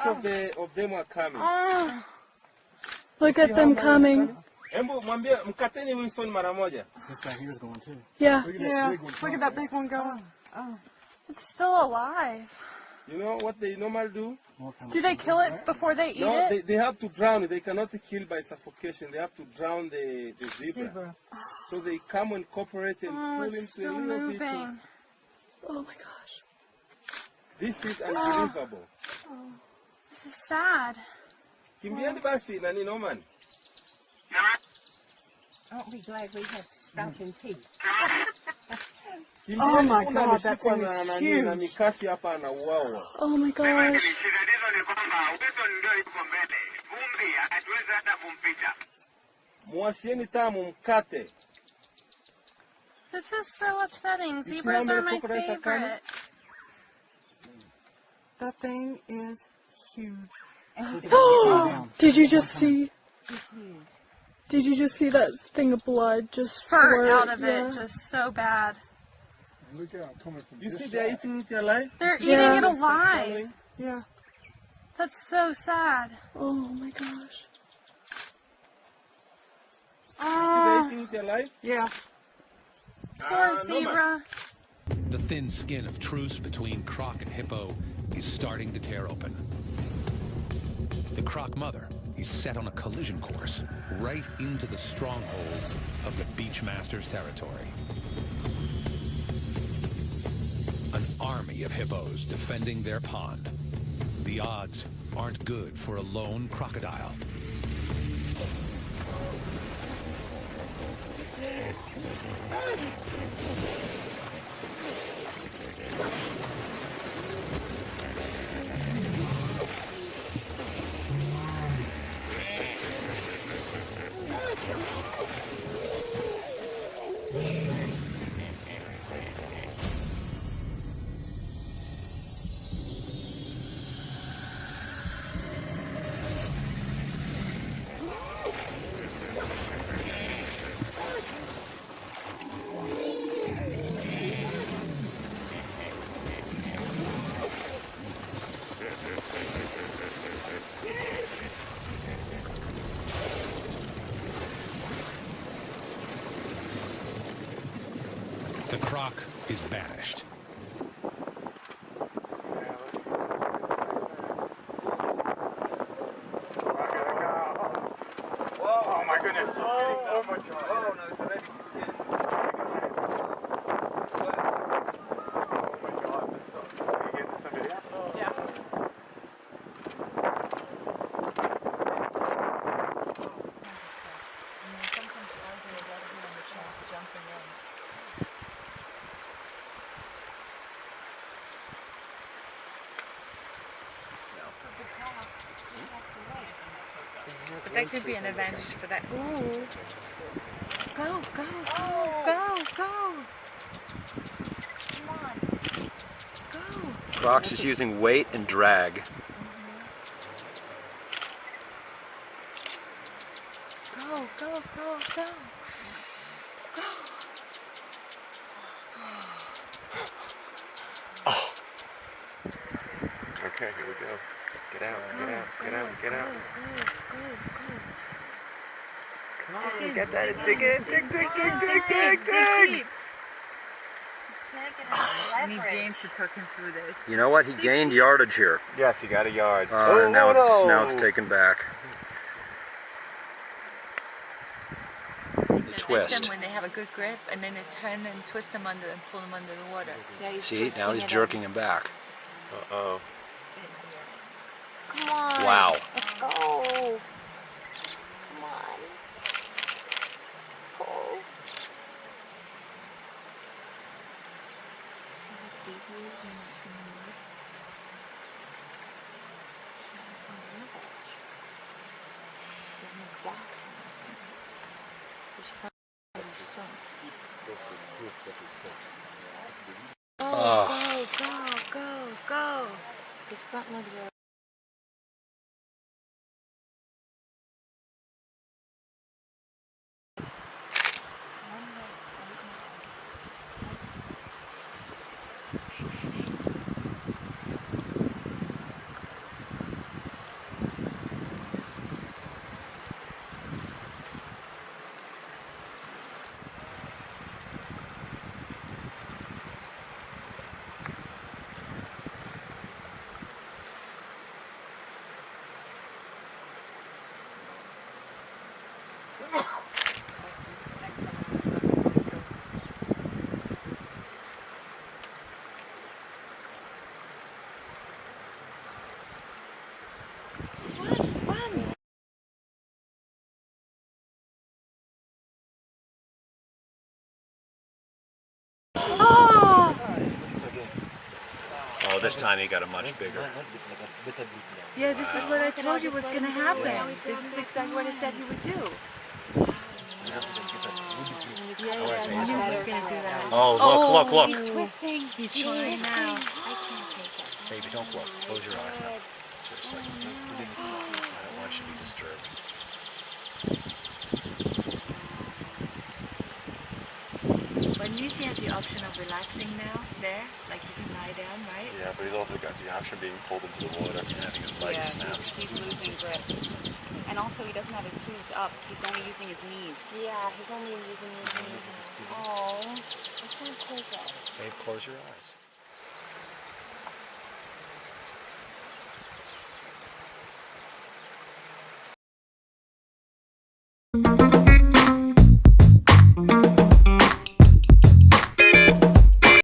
Lots of them are coming. Oh. Look at them coming. Embu mwambie mkateni Wilson mara moja. This guy here is going too. Yeah. Look at that big one going. Oh. It's still alive. You know what they normally do? Do they kill it before they eat it? They have to drown it. They cannot kill by suffocation. They have to drown the zebra. So they come and cooperate and pull it's into still a little bit. moving. Oh my gosh. This is unbelievable. This is sad. Kimbiani basi nani Norman. Aren't we glad we have sprouting teeth? Oh my God, that thing is huge. Na mikasi hapa anauawa. Oh my gosh. Mwashieni tamu mkate. This is so upsetting. Zebras are my favorite. That thing is huge. Did you just see? Did you just see that thing of blood just Spurt out of it, just so bad. Look out, coming from You see they're eating it alive? They're eating it alive. Yeah. That's so sad. Oh my gosh. You see they're eating it alive? Yeah. Poor zebra. The thin skin of truce between croc and hippo is starting to tear open. The croc mother is set on a collision course right into the stronghold of the Beachmaster's territory. An army of hippos defending their pond. The odds aren't good for a lone crocodile. The croc is banished. Oh my goodness. Oh my God. Oh no, it's already getting. Oh my God. This sucks. Are you getting some video? Yeah. But that could be an advantage for that. Ooh. Go, go, go, go, go. Come on. Go. Croc's just using weight and drag. Go, go, go, go. Go. Oh. Okay, here we go. Get out, get out, get out, get out. Go, go, go. Come on, get that. Dig in, dig, dig, dig, dig, dig, dig. I need James to talk him through this. You know what? He gained yardage here. Yes, he got a yard. Now it's taken back. Twist. Them when they have a good grip, and then they turn and twist them under and pull them under the water. Yeah, see, now he's jerking him back. Uh-oh. Come on. Wow. Let's go. Come on. Pull. See how deep it is in the mud? There's no rocks in it. This probably sunk. Go, go, go, go. His front legs are Oh, this time he got a much bigger. Yeah, this is what I told you was going to happen. This is exactly what I said he would do. Yeah, I knew he was going to do that. Oh, look. He's twisting. He's trying now. I can't take it. Baby, don't look. Close your eyes now. Seriously. I don't want you to be disturbed. But at least he has the option of relaxing now, there. Like he can lie down, right? Yeah, but he's also got the option of being pulled into the water. And having his legs snapped. He's losing grip. And also he doesn't have his hooves up. He's only using his knees. Yeah, he's only using his knees. Oh, I can't take it. Babe, close your eyes.